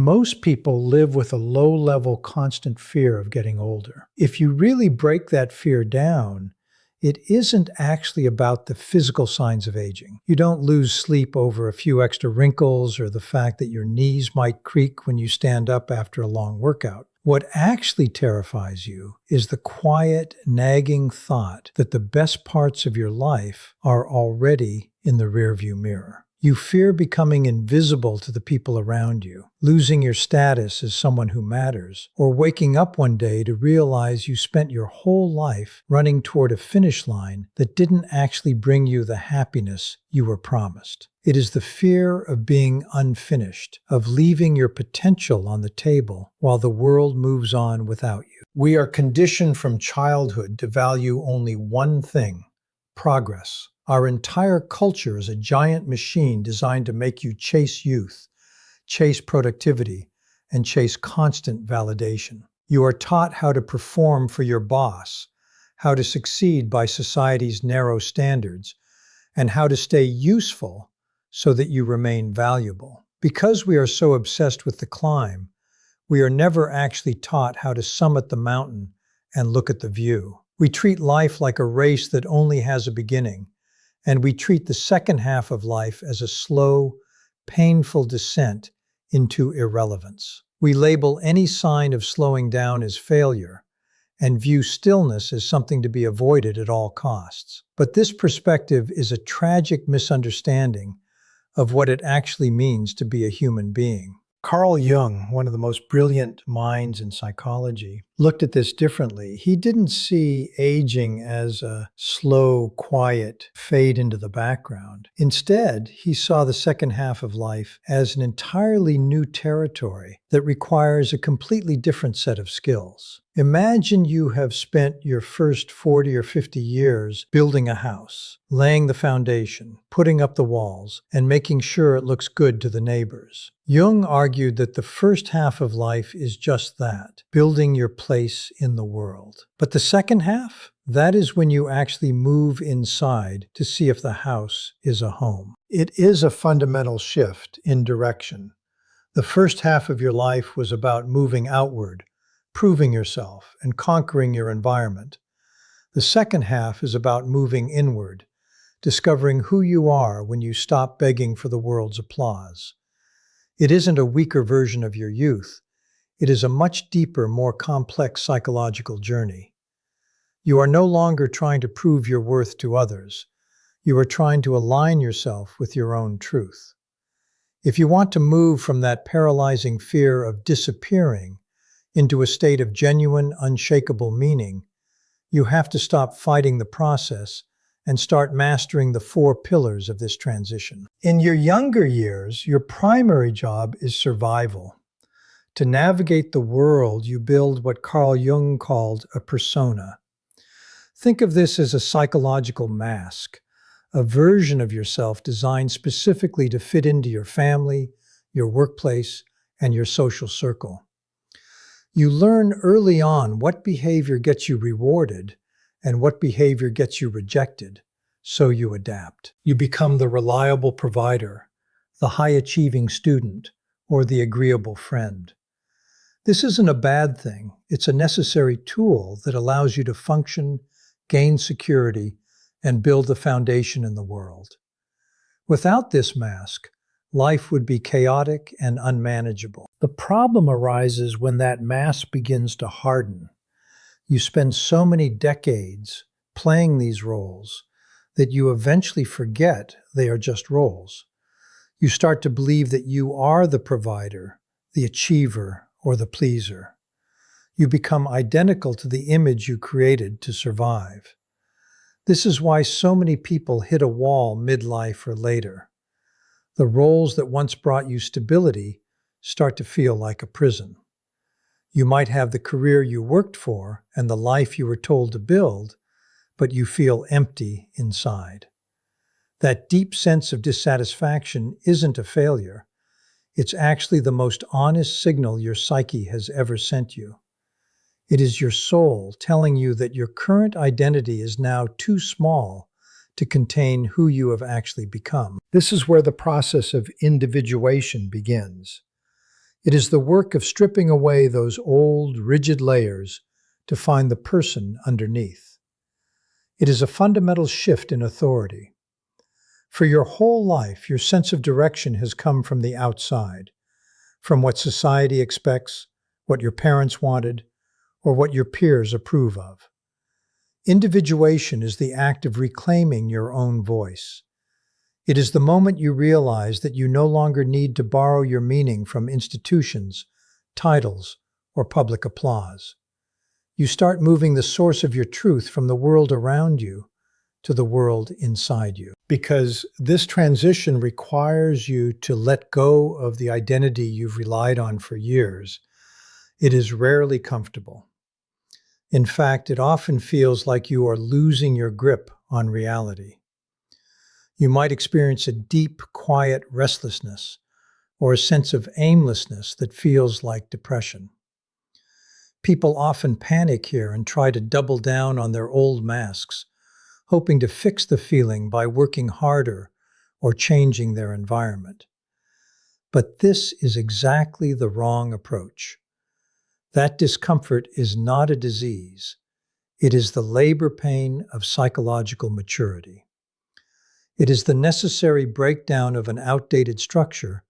Most people live with a low-level constant fear of getting older. If you really break that fear down, it isn't actually about the physical signs of aging. You don't lose sleep over a few extra wrinkles or the fact that your knees might creak when you stand up after a long workout. What actually terrifies you is the quiet, nagging thought that the best parts of your life are already in the rearview mirror. You fear becoming invisible to the people around you, losing your status as someone who matters, or waking up one day to realize you spent your whole life running toward a finish line that didn't actually bring you the happiness you were promised. It is the fear of being unfinished, of leaving your potential on the table while the world moves on without you. We are conditioned from childhood to value only one thing: progress. Our entire culture is a giant machine designed to make you chase youth, chase productivity, and chase constant validation. You are taught how to perform for your boss, how to succeed by society's narrow standards, and how to stay useful so that you remain valuable. Because we are so obsessed with the climb, we are never actually taught how to summit the mountain and look at the view. We treat life like a race that only has a beginning, and we treat the second half of life as a slow, painful descent into irrelevance. We label any sign of slowing down as failure and view stillness as something to be avoided at all costs. But this perspective is a tragic misunderstanding of what it actually means to be a human being. Carl Jung, one of the most brilliant minds in psychology, looked at this differently. He didn't see aging as a slow, quiet fade into the background. Instead, he saw the second half of life as an entirely new territory that requires a completely different set of skills. Imagine you have spent your first 40 or 50 years building a house, laying the foundation, putting up the walls, and making sure it looks good to the neighbors. Jung argued that the first half of life is just that, building your place in the world. But the second half? That is when you actually move inside to see if the house is a home. It is a fundamental shift in direction. The first half of your life was about moving outward, proving yourself, and conquering your environment. The second half is about moving inward, discovering who you are when you stop begging for the world's applause. It isn't a weaker version of your youth. It is a much deeper, more complex psychological journey. You are no longer trying to prove your worth to others. You are trying to align yourself with your own truth. If you want to move from that paralyzing fear of disappearing into a state of genuine, unshakable meaning, you have to stop fighting the process and start mastering the 4 pillars of this transition. In your younger years, your primary job is survival. To navigate the world, you build what Carl Jung called a persona. Think of this as a psychological mask, a version of yourself designed specifically to fit into your family, your workplace, and your social circle. You learn early on what behavior gets you rewarded and what behavior gets you rejected, so you adapt. You become the reliable provider, the high-achieving student, or the agreeable friend. This isn't a bad thing. It's a necessary tool that allows you to function, gain security, and build the foundation in the world. Without this mask, life would be chaotic and unmanageable. The problem arises when that mask begins to harden. You spend so many decades playing these roles that you eventually forget they are just roles. You start to believe that you are the provider, the achiever, or the pleaser. You become identical to the image you created to survive. This is why so many people hit a wall midlife or later. The roles that once brought you stability start to feel like a prison. You might have the career you worked for and the life you were told to build, but you feel empty inside. That deep sense of dissatisfaction isn't a failure. It's actually the most honest signal your psyche has ever sent you. It is your soul telling you that your current identity is now too small to contain who you have actually become. This is where the process of individuation begins. It is the work of stripping away those old, rigid layers to find the person underneath. It is a fundamental shift in authority. For your whole life, your sense of direction has come from the outside, from what society expects, what your parents wanted, or what your peers approve of. Individuation is the act of reclaiming your own voice. It is the moment you realize that you no longer need to borrow your meaning from institutions, titles, or public applause. You start moving the source of your truth from the world around you to the world inside you. Because this transition requires you to let go of the identity you've relied on for years, it is rarely comfortable. In fact, it often feels like you are losing your grip on reality. You might experience a deep, quiet restlessness or a sense of aimlessness that feels like depression. People often panic here and try to double down on their old masks, hoping to fix the feeling by working harder or changing their environment. But this is exactly the wrong approach. That discomfort is not a disease. It is the labor pain of psychological maturity. It is the necessary breakdown of an outdated structure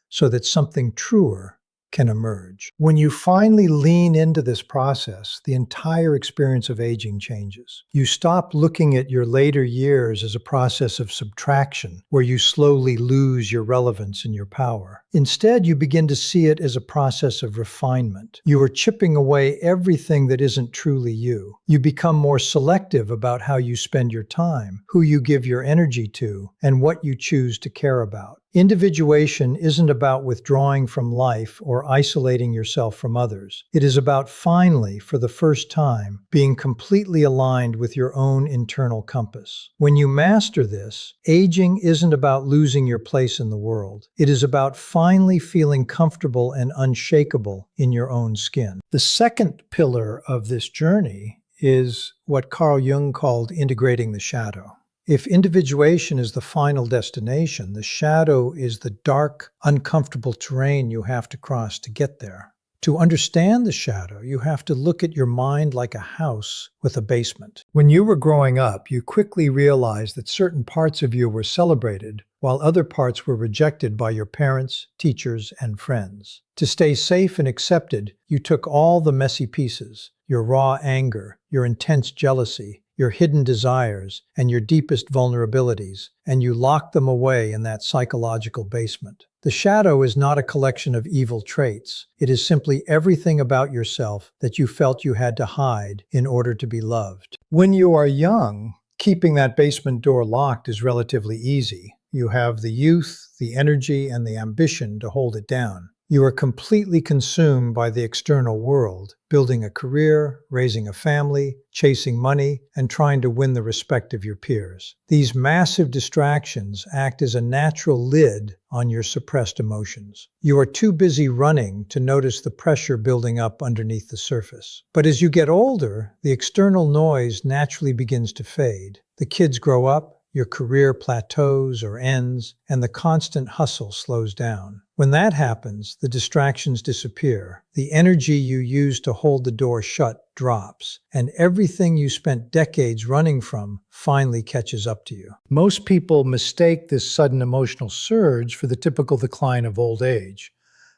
so that something truer can emerge. When you finally lean into this process, the entire experience of aging changes. You stop looking at your later years as a process of subtraction, where you slowly lose your relevance and your power. Instead, you begin to see it as a process of refinement. You are chipping away everything that isn't truly you. You become more selective about how you spend your time, who you give your energy to, and what you choose to care about. Individuation isn't about withdrawing from life or isolating yourself from others. It is about finally, for the first time, being completely aligned with your own internal compass. When you master this, aging isn't about losing your place in the world. It is about finally feeling comfortable and unshakable in your own skin. The second pillar of this journey is what Carl Jung called integrating the shadow. If individuation is the final destination, the shadow is the dark, uncomfortable terrain you have to cross to get there. To understand the shadow, you have to look at your mind like a house with a basement. When you were growing up, you quickly realized that certain parts of you were celebrated, while other parts were rejected by your parents, teachers, and friends. To stay safe and accepted, you took all the messy pieces, your raw anger, your intense jealousy, your hidden desires, and your deepest vulnerabilities, and you lock them away in that psychological basement. The shadow is not a collection of evil traits. It is simply everything about yourself that you felt you had to hide in order to be loved. When you are young, keeping that basement door locked is relatively easy. You have the youth, the energy, and the ambition to hold it down. You are completely consumed by the external world, building a career, raising a family, chasing money, and trying to win the respect of your peers. These massive distractions act as a natural lid on your suppressed emotions. You are too busy running to notice the pressure building up underneath the surface. But as you get older, the external noise naturally begins to fade. The kids grow up, your career plateaus or ends, and the constant hustle slows down. When that happens, the distractions disappear. The energy you use to hold the door shut drops, and everything you spent decades running from finally catches up to you. Most people mistake this sudden emotional surge for the typical decline of old age.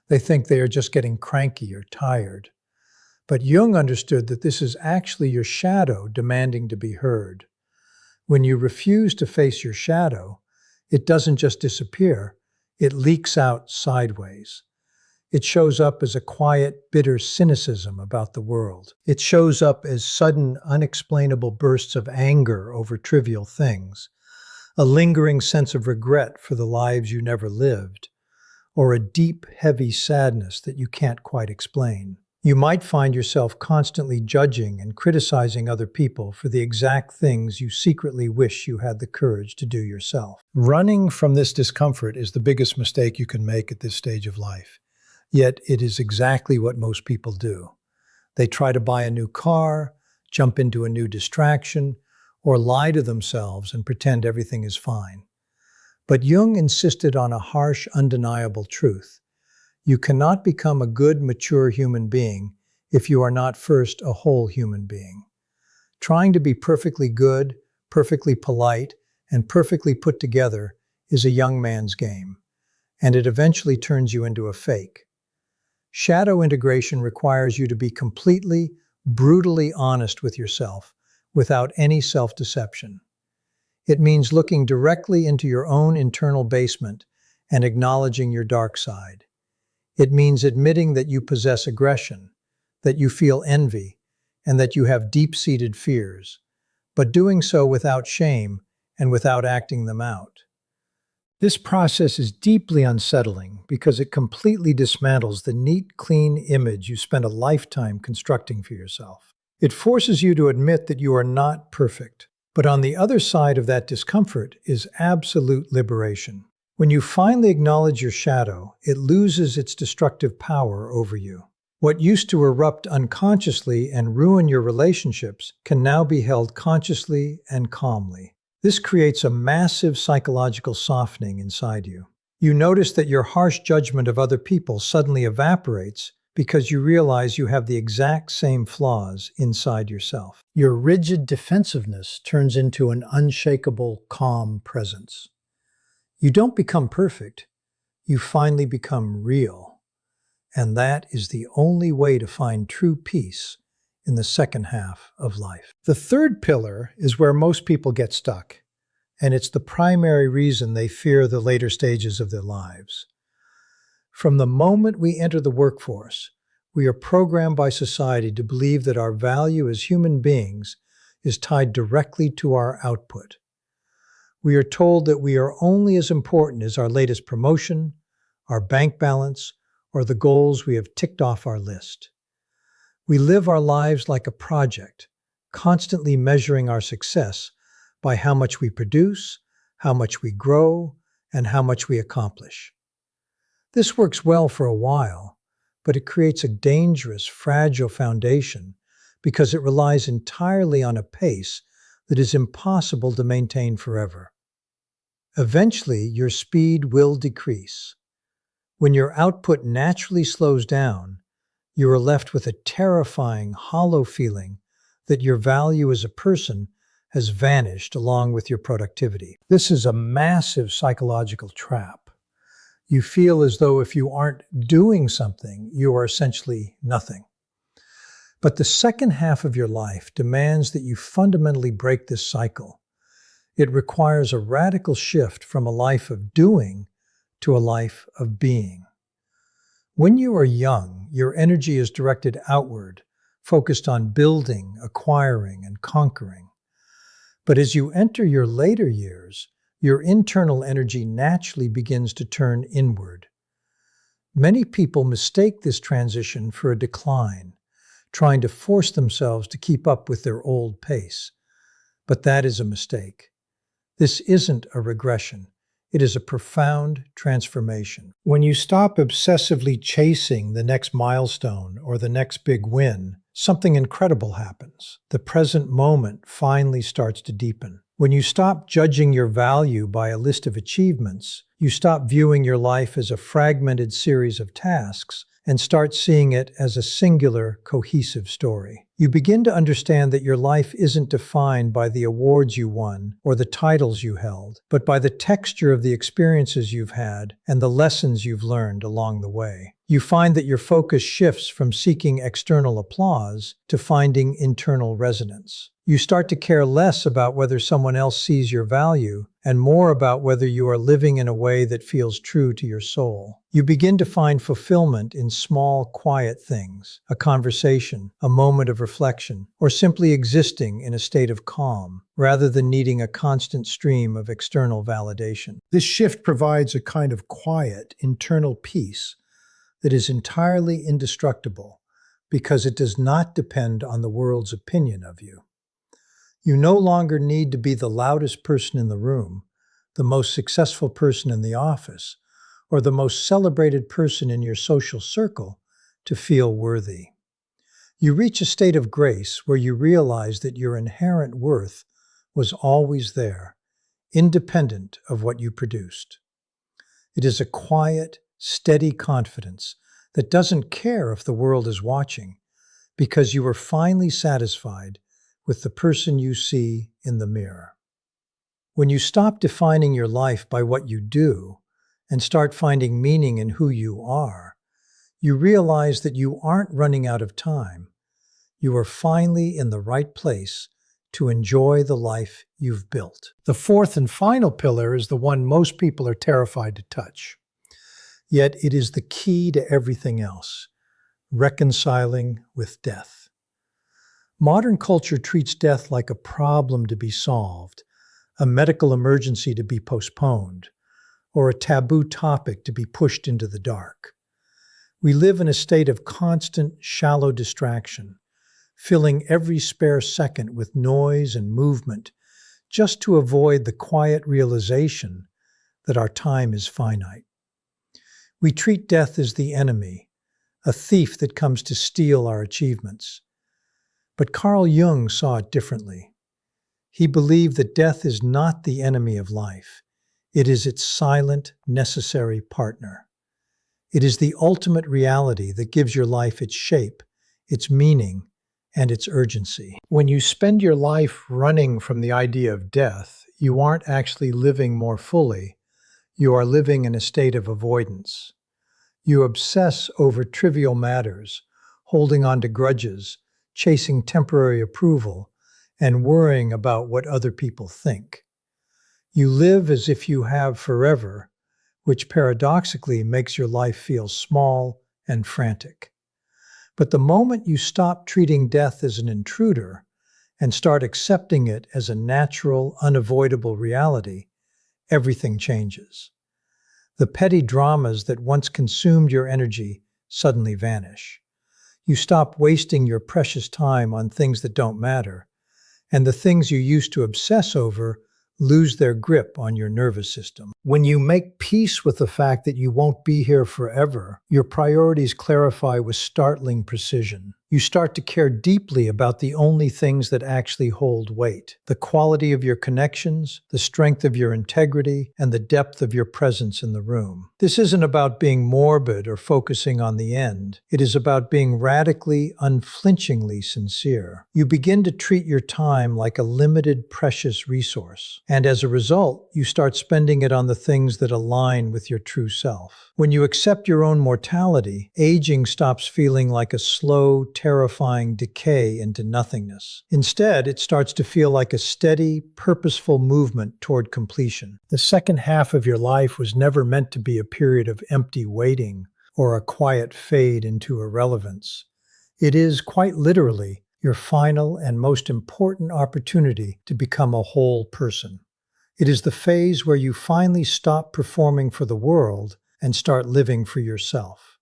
They think they are just getting cranky or tired. But Jung understood that this is actually your shadow demanding to be heard. When you refuse to face your shadow, it doesn't just disappear, it leaks out sideways. It shows up as a quiet, bitter cynicism about the world. It shows up as sudden, unexplainable bursts of anger over trivial things, a lingering sense of regret for the lives you never lived, or a deep, heavy sadness that you can't quite explain. You might find yourself constantly judging and criticizing other people for the exact things you secretly wish you had the courage to do yourself. Running from this discomfort is the biggest mistake you can make at this stage of life. Yet it is exactly what most people do. They try to buy a new car, jump into a new distraction, or lie to themselves and pretend everything is fine. But Jung insisted on a harsh, undeniable truth. You cannot become a good, mature human being if you are not first a whole human being. Trying to be perfectly good, perfectly polite, and perfectly put together is a young man's game, and it eventually turns you into a fake. Shadow integration requires you to be completely, brutally honest with yourself without any self-deception. It means looking directly into your own internal basement and acknowledging your dark side. It means admitting that you possess aggression, that you feel envy, and that you have deep-seated fears, but doing so without shame and without acting them out. This process is deeply unsettling because it completely dismantles the neat, clean image you spent a lifetime constructing for yourself. It forces you to admit that you are not perfect, but on the other side of that discomfort is absolute liberation. When you finally acknowledge your shadow, it loses its destructive power over you. What used to erupt unconsciously and ruin your relationships can now be held consciously and calmly. This creates a massive psychological softening inside you. You notice that your harsh judgment of other people suddenly evaporates because you realize you have the exact same flaws inside yourself. Your rigid defensiveness turns into an unshakable, calm presence. You don't become perfect, you finally become real. And that is the only way to find true peace in the second half of life. The third pillar is where most people get stuck, and it's the primary reason they fear the later stages of their lives. From the moment we enter the workforce, we are programmed by society to believe that our value as human beings is tied directly to our output. We are told that we are only as important as our latest promotion, our bank balance, or the goals we have ticked off our list. We live our lives like a project, constantly measuring our success by how much we produce, how much we grow, and how much we accomplish. This works well for a while, but it creates a dangerous, fragile foundation because it relies entirely on a pace that is impossible to maintain forever. Eventually, your speed will decrease. When your output naturally slows down, you are left with a terrifying, hollow feeling that your value as a person has vanished along with your productivity. This is a massive psychological trap. You feel as though if you aren't doing something, you are essentially nothing. But the second half of your life demands that you fundamentally break this cycle. It requires a radical shift from a life of doing to a life of being. When you are young, your energy is directed outward, focused on building, acquiring, and conquering. But as you enter your later years, your internal energy naturally begins to turn inward. Many people mistake this transition for a decline, trying to force themselves to keep up with their old pace. But that is a mistake. This isn't a regression. It is a profound transformation. When you stop obsessively chasing the next milestone or the next big win, something incredible happens. The present moment finally starts to deepen. When you stop judging your value by a list of achievements, you stop viewing your life as a fragmented series of tasks and start seeing it as a singular, cohesive story. You begin to understand that your life isn't defined by the awards you won or the titles you held, but by the texture of the experiences you've had and the lessons you've learned along the way. You find that your focus shifts from seeking external applause to finding internal resonance. You start to care less about whether someone else sees your value and more about whether you are living in a way that feels true to your soul. You begin to find fulfillment in small, quiet things, a conversation, a moment of reflection, or simply existing in a state of calm, rather than needing a constant stream of external validation. This shift provides a kind of quiet, internal peace that is entirely indestructible because it does not depend on the world's opinion of you. You no longer need to be the loudest person in the room, the most successful person in the office, or the most celebrated person in your social circle to feel worthy. You reach a state of grace where you realize that your inherent worth was always there, independent of what you produced. It is a quiet, steady confidence that doesn't care if the world is watching, because you are finally satisfied with the person you see in the mirror. When you stop defining your life by what you do and start finding meaning in who you are, you realize that you aren't running out of time. You are finally in the right place to enjoy the life you've built. The fourth and final pillar is the one most people are terrified to touch. Yet it is the key to everything else: reconciling with death. Modern culture treats death like a problem to be solved, a medical emergency to be postponed, or a taboo topic to be pushed into the dark. We live in a state of constant, shallow distraction, filling every spare second with noise and movement just to avoid the quiet realization that our time is finite. We treat death as the enemy, a thief that comes to steal our achievements. But Carl Jung saw it differently. He believed that death is not the enemy of life. It is its silent, necessary partner. It is the ultimate reality that gives your life its shape, its meaning, and its urgency. When you spend your life running from the idea of death, you aren't actually living more fully. You are living in a state of avoidance. You obsess over trivial matters, holding on to grudges, chasing temporary approval, and worrying about what other people think. You live as if you have forever, which paradoxically makes your life feel small and frantic. But the moment you stop treating death as an intruder and start accepting it as a natural, unavoidable reality, everything changes. The petty dramas that once consumed your energy suddenly vanish. You stop wasting your precious time on things that don't matter, and the things you used to obsess over lose their grip on your nervous system. When you make peace with the fact that you won't be here forever, your priorities clarify with startling precision. You start to care deeply about the only things that actually hold weight: the quality of your connections, the strength of your integrity, and the depth of your presence in the room. This isn't about being morbid or focusing on the end. It is about being radically, unflinchingly sincere. You begin to treat your time like a limited, precious resource, and as a result, you start spending it on the things that align with your true self. When you accept your own mortality, aging stops feeling like a slow, terrifying decay into nothingness. Instead, it starts to feel like a steady, purposeful movement toward completion. The second half of your life was never meant to be a period of empty waiting or a quiet fade into irrelevance. It is, quite literally, your final and most important opportunity to become a whole person. It is the phase where you finally stop performing for the world and start living for yourself.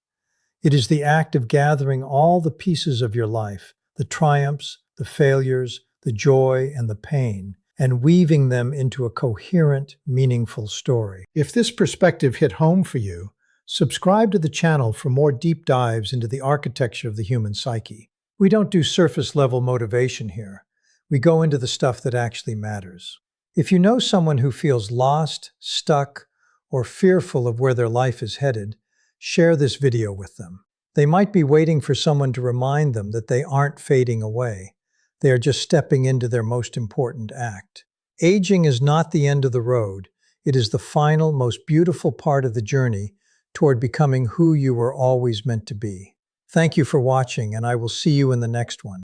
It is the act of gathering all the pieces of your life, the triumphs, the failures, the joy, and the pain, and weaving them into a coherent, meaningful story. If this perspective hit home for you, subscribe to the channel for more deep dives into the architecture of the human psyche. We don't do surface-level motivation here. We go into the stuff that actually matters. If you know someone who feels lost, stuck, or fearful of where their life is headed, share this video with them. They might be waiting for someone to remind them that they aren't fading away. They are just stepping into their most important act. Aging is not the end of the road. It is the final, most beautiful part of the journey toward becoming who you were always meant to be. Thank you for watching, and I will see you in the next one.